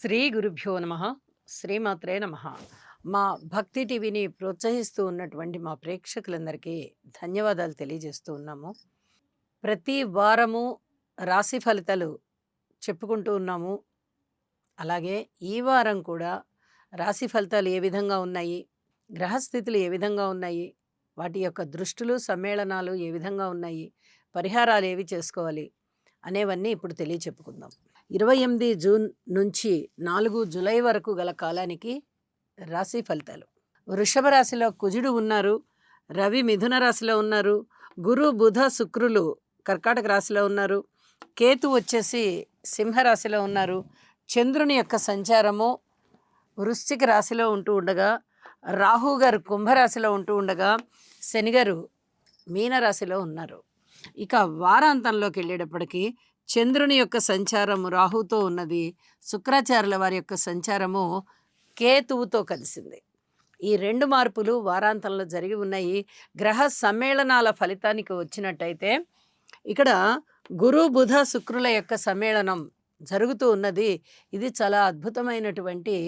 శ్రీ గురుభ్యో నమ. శ్రీమాత్రే నమ. మా భక్తి టీవీని ప్రోత్సహిస్తూ ఉన్నటువంటి మా ప్రేక్షకులందరికీ ధన్యవాదాలు తెలియజేస్తూ ఉన్నాము. ప్రతి వారము రాశి ఫలితాలు చెప్పుకుంటూ ఉన్నాము. అలాగే ఈ వారం కూడా రాశి ఫలితాలు ఏ విధంగా ఉన్నాయి, గ్రహస్థితులు ఏ విధంగా ఉన్నాయి, వాటి యొక్క దృష్టులు సమ్మేళనాలు ఏ విధంగా ఉన్నాయి, పరిహారాలు ఏవి చేసుకోవాలి అనేవన్నీ ఇప్పుడు తెలియచెప్పుకుందాం. 28 జూన్ నుంచి 4 జూలై వరకు గల కాలానికి రాశి ఫలితాలు. వృషభ రాశిలో కుజుడు ఉన్నారు, రవి మిథున రాశిలో ఉన్నారు, గురు బుధ శుక్రులు కర్కాటక రాశిలో ఉన్నారు, కేతు వచ్చేసి సింహరాశిలో ఉన్నారు, చంద్రుని యొక్క సంచారము వృశ్చిక రాశిలో ఉంటూ ఉండగా, రాహు గారు కుంభరాశిలో ఉంటూ ఉండగా, శనిగారు మీనరాశిలో ఉన్నారు. ఇక వారాంతంలోకి వెళ్ళేటప్పటికీ చంద్రుని యొక్క సంచారము రాహుతో ఉన్నది, శుక్రాచార్యుల వారి యొక్క సంచారము కేతువుతో కలిసింది. ఈ రెండు మార్పులు వారాంతంలో జరిగి ఉన్నాయి. గ్రహ సమ్మేళనాల ఫలితానికి వచ్చినట్టయితే ఇక్కడ గురు బుధ శుక్రుల యొక్క సమ్మేళనం జరుగుతూ ఉన్నది. ఇది చాలా అద్భుతమైనటువంటి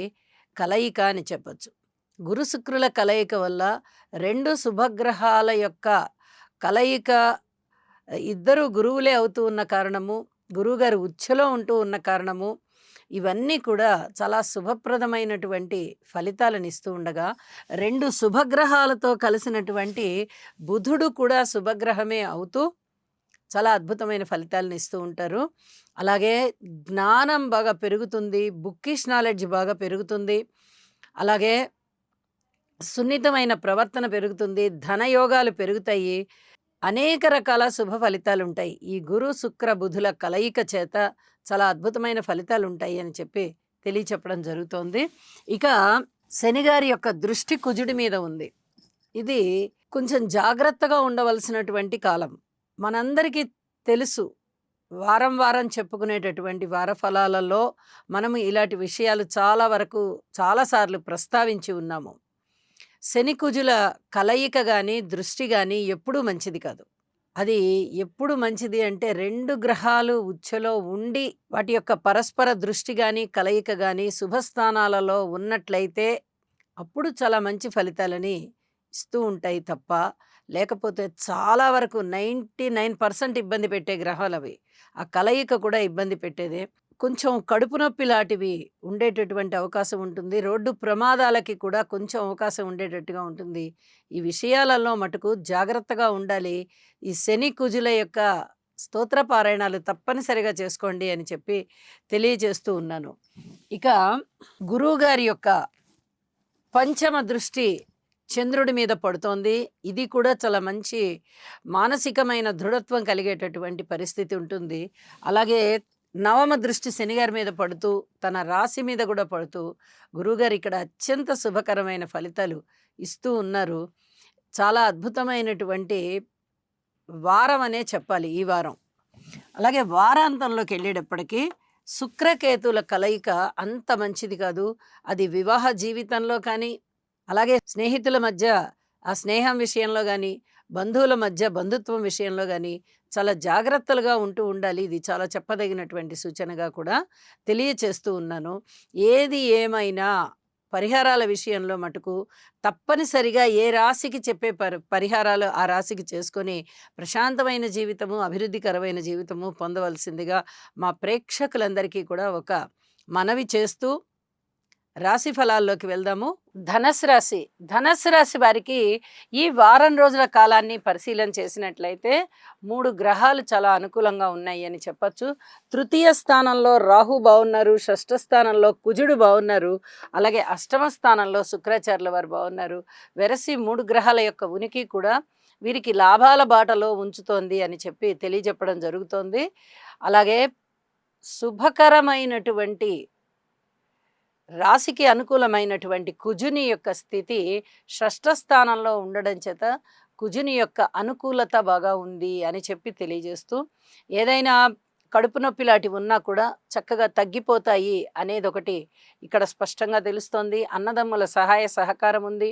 కలయిక అని చెప్పచ్చు. గురు శుక్రుల కలయిక వల్ల రెండు శుభగ్రహాల యొక్క కలయిక, ఇద్దరు గురువులే అవుతూ ఉన్న కారణము, గురువుగారు ఉచ్ఛలో ఉంటూ ఉన్న కారణము, ఇవన్నీ కూడా చాలా శుభప్రదమైనటువంటి ఫలితాలను ఇస్తూ ఉండగా, రెండు శుభగ్రహాలతో కలిసినటువంటి బుధుడు కూడా శుభగ్రహమే అవుతూ చాలా అద్భుతమైన ఫలితాలను ఇస్తూ ఉంటారు. అలాగే జ్ఞానం బాగా పెరుగుతుంది, బుక్కిష్ నాలెడ్జ్ బాగా పెరుగుతుంది, అలాగే సున్నితమైన ప్రవర్తన పెరుగుతుంది, ధనయోగాలు పెరుగుతాయి, అనేక రకాల శుభ ఫలితాలు ఉంటాయి. ఈ గురు శుక్ర బుధుల కలయిక చేత చాలా అద్భుతమైన ఫలితాలు ఉంటాయి అని చెప్పి తెలియచెప్పడం జరుగుతోంది. ఇక శనిగారి యొక్క దృష్టి కుజుడి మీద ఉంది. ఇది కొంచెం జాగ్రత్తగా ఉండవలసినటువంటి కాలం. మనందరికీ తెలుసు, వారం వారం చెప్పుకునేటటువంటి వార ఫలాలలో మనము ఇలాంటి విషయాలు చాలా వరకు చాలాసార్లు ప్రస్తావించి ఉన్నాము. శని కుజుల కలయిక కానీ దృష్టి కానీ ఎప్పుడూ మంచిది కాదు. అది ఎప్పుడు మంచిది అంటే రెండు గ్రహాలు ఉచ్ఛలో ఉండి వాటి యొక్క పరస్పర దృష్టి కానీ కలయిక కానీ శుభస్థానాలలో ఉన్నట్లయితే అప్పుడు చాలా మంచి ఫలితాలని ఇస్తూ ఉంటాయి తప్ప, లేకపోతే చాలా వరకు 99% ఇబ్బంది పెట్టే గ్రహాలు అవి. ఆ కలయిక కూడా ఇబ్బంది పెట్టేదే. కొంచెం కడుపు నొప్పి లాంటివి ఉండేటటువంటి అవకాశం ఉంటుంది. రోడ్డు ప్రమాదాలకి కూడా కొంచెం అవకాశం ఉండేటట్టుగా ఉంటుంది. ఈ విషయాలలో మటుకు జాగ్రత్తగా ఉండాలి. ఈ శని కుజుల యొక్క స్తోత్ర పారాయణాలు తప్పనిసరిగా చేసుకోండి అని చెప్పి తెలియజేస్తూ ఉన్నాను. ఇక గురువుగారి యొక్క పంచమ దృష్టి చంద్రుడి మీద పడుతోంది. ఇది కూడా చాలా మంచి మానసికమైన దృఢత్వం కలిగేటటువంటి పరిస్థితి ఉంటుంది. అలాగే నవమ దృష్టి శనిగారి మీద పడుతూ తన రాశి మీద కూడా పడుతూ గురువుగారు ఇక్కడ అత్యంత శుభకరమైన ఫలితాలు ఇస్తూ ఉన్నారు. చాలా అద్భుతమైనటువంటి వారం అనే చెప్పాలి ఈ వారం. అలాగే వారాంతంలోకి వెళ్ళేటప్పటికీ శుక్రకేతుల కలయిక అంత మంచిది కాదు. అది వివాహ జీవితంలో కానీ, అలాగే స్నేహితుల మధ్య ఆ స్నేహం విషయంలో కానీ, బంధువుల మధ్య బంధుత్వం విషయంలో కానీ చాలా జాగ్రత్తలుగా ఉంటూ ఉండాలి. ఇది చాలా చెప్పదగినటువంటి సూచనగా కూడా తెలియచేస్తూ ఉన్నాను. ఏది ఏమైనా పరిహారాల విషయంలో మటుకు తప్పనిసరిగా ఏ రాశికి చెప్పే పరిహారాలు ఆ రాశికి చేసుకొని ప్రశాంతమైన జీవితము, అభివృద్ధికరమైన జీవితము పొందవలసిందిగా మా ప్రేక్షకులందరికీ కూడా ఒక మనవి చేస్తూ రాశి ఫలాల్లోకి వెళ్దాము. ధనస్సు రాశి. ధనస్సు రాశి వారికి ఈ వారం రోజుల కాలాన్ని పరిశీలన చేసినట్లయితే 3 గ్రహాలు చాలా అనుకూలంగా ఉన్నాయి అని చెప్పచ్చు. తృతీయ స్థానంలో రాహు బాగున్నారు, షష్ఠ స్థానంలో కుజుడు బాగున్నారు, అలాగే అష్టమ స్థానంలో శుక్రాచార్యుల వారు బాగున్నారు. వెరసి 3 గ్రహాల యొక్క ఉనికి కూడా వీరికి లాభాల బాటలో ఉంచుతోంది అని చెప్పి తెలియజెప్పడం జరుగుతోంది. అలాగే శుభకరమైనటువంటి రాశికి అనుకూలమైనటువంటి కుజుని యొక్క స్థితి షష్ఠ స్థానంలో ఉండడం చేత కుజుని యొక్క అనుకూలత బాగా ఉంది అని చెప్పి తెలియజేస్తూ, ఏదైనా కడుపు నొప్పి లాంటివి ఉన్నా కూడా చక్కగా తగ్గిపోతాయి అనేది ఒకటి ఇక్కడ స్పష్టంగా తెలుస్తోంది. అన్నదమ్ముల సహాయ సహకారం ఉంది.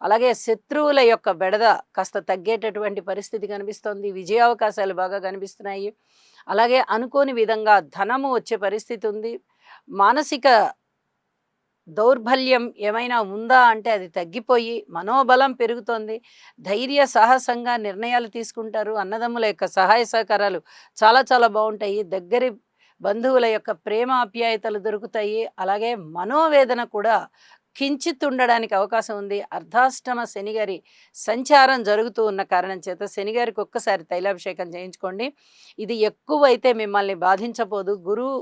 అలాగే శత్రువుల యొక్క బెడద కాస్త తగ్గేటటువంటి పరిస్థితి కనిపిస్తోంది. విజయావకాశాలు బాగా కనిపిస్తున్నాయి. అలాగే అనుకోని విధంగా ధనము వచ్చే పరిస్థితి ఉంది. మానసిక దౌర్బల్యం ఏమైనా ఉందా అంటే అది తగ్గిపోయి మనోబలం పెరుగుతోంది. ధైర్య సాహసంగా నిర్ణయాలు తీసుకుంటారు. అన్నదమ్ముల యొక్క సహాయ సహకారాలు చాలా చాలా బావుంటాయి. దగ్గరి బంధువుల యొక్క ప్రేమ ఆప్యాయతలు దొరుకుతాయి. అలాగే మనోవేదన కూడా కించిత్ ఉండడానికి అవకాశం ఉంది. అర్ధాష్టమ శనిగారి సంచారం జరుగుతూ ఉన్న కారణం చేత శనిగారికి ఒక్కసారి తైలాభిషేకం చేయించుకోండి. ఇది ఎక్కువైతే మిమ్మల్ని బాధించబోదు. గురువు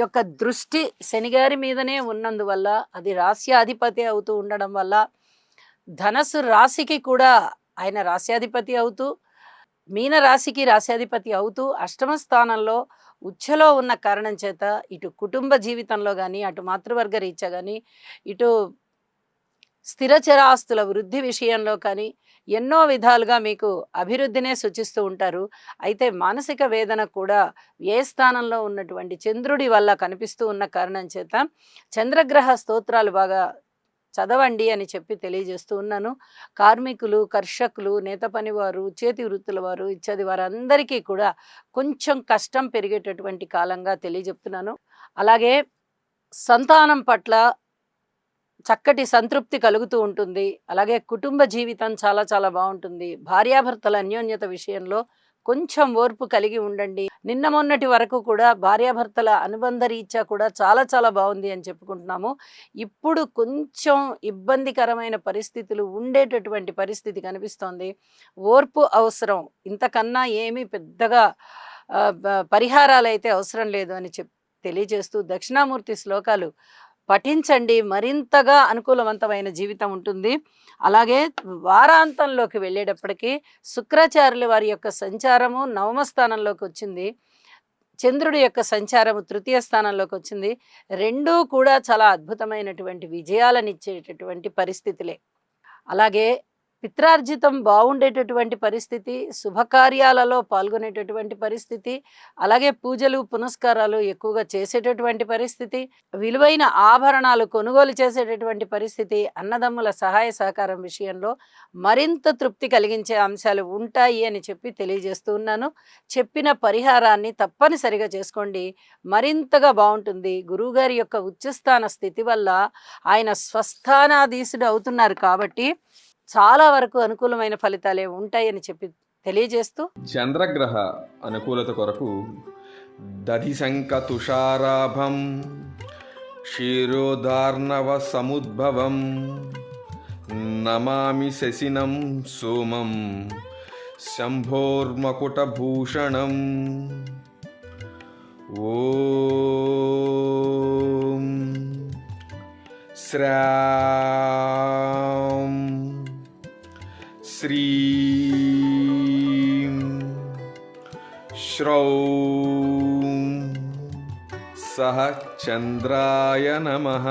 యొక్క దృష్టి శనిగారి మీదనే ఉన్నందువల్ల, అది రాస్యాధిపతి అవుతూ ఉండడం వల్ల, ధనస్సు రాశికి కూడా ఆయన రాస్యాధిపతి అవుతూ, మీన రాశికి రాస్యాధిపతి అవుతూ అష్టమ స్థానంలో ఉచ్ఛలో ఉన్న కారణం చేత ఇటు కుటుంబ జీవితంలో గాని, అటు మాతృవర్గ రీత్యా గాని, ఇటు స్థిరచరాస్తుల వృద్ధి విషయంలో కానీ ఎన్నో విధాలుగా మీకు అభివృద్ధినే సూచిస్తూ ఉంటారు. అయితే మానసిక వేదన కూడా వ్యయ స్థానంలో ఉన్నటువంటి చంద్రుడి వల్ల కనిపిస్తూ ఉన్న కారణం చేత చంద్రగ్రహ స్తోత్రాలు బాగా చదవండి అని చెప్పి తెలియజేస్తూ ఉన్నాను. కార్మికులు, కర్షకులు, నేత పనివారు, చేతి వృత్తుల వారు ఇత్యాది వారందరికీ కూడా కొంచెం కష్టం పెరిగేటటువంటి కాలంగా తెలియజెప్తున్నాను. అలాగే సంతానం పట్ల చక్కటి సంతృప్తి కలుగుతూ ఉంటుంది. అలాగే కుటుంబ జీవితం చాలా చాలా బావుంటుంది. భార్యాభర్తల అన్యోన్యత విషయంలో కొంచెం ఓర్పు కలిగి ఉండండి. నిన్న మొన్నటి వరకు కూడా భార్యాభర్తల అనుబంధ రీత్యా కూడా చాలా చాలా బావుంది అని చెప్పుకుంటున్నాము. ఇప్పుడు కొంచెం ఇబ్బందికరమైన పరిస్థితులు ఉండేటటువంటి పరిస్థితి కనిపిస్తోంది. ఓర్పు అవసరం. ఇంతకన్నా ఏమీ పెద్దగా పరిహారాలైతే అవసరం లేదు అని తెలియజేస్తూ దక్షిణామూర్తి శ్లోకాలు పఠించండి. మరింతగా అనుకూలవంతమైన జీవితం ఉంటుంది. అలాగే వారాంతంలోకి వెళ్ళేటప్పటికీ శుక్రాచార్యుల వారి యొక్క సంచారము నవమ స్థానంలోకి వచ్చింది. చంద్రుడి యొక్క సంచారము తృతీయ స్థానంలోకి వచ్చింది. రెండూ కూడా చాలా అద్భుతమైనటువంటి విజయాలనిచ్చేటటువంటి పరిస్థితులే. అలాగే పిత్రార్జితం బాగుండేటటువంటి పరిస్థితి, శుభకార్యాలలో పాల్గొనేటటువంటి పరిస్థితి, అలాగే పూజలు పునస్కారాలు ఎక్కువగా చేసేటటువంటి పరిస్థితి, విలువైన ఆభరణాలు కొనుగోలు చేసేటటువంటి పరిస్థితి, అన్నదమ్ముల సహాయ సహకారం విషయంలో మరింత తృప్తి కలిగించే అంశాలు ఉంటాయి అని చెప్పి తెలియజేస్తూ ఉన్నాను. చెప్పిన పరిహారాన్ని తప్పనిసరిగా చేసుకోండి. మరింతగా బాగుంటుంది. గురువుగారి యొక్క ఉచ్చస్థాన స్థితి వల్ల ఆయన స్వస్థానాధీశుడు అవుతున్నారు కాబట్టి చాలా వరకు అనుకూలమైన ఫలితాలే ఉంటాయని చెప్పి తెలియజేస్తూ, చంద్రగ్రహ అనుకూలత కొరకు దధిశంక తుషారాభం క్షీరోదార్ణవ సముద్భవం నమామి శశినం సోమం శంభోర్మకుటభూషణం. ఓం శ్రాం శ్రీం శ్రౌం సహ చంద్రాయ నమః.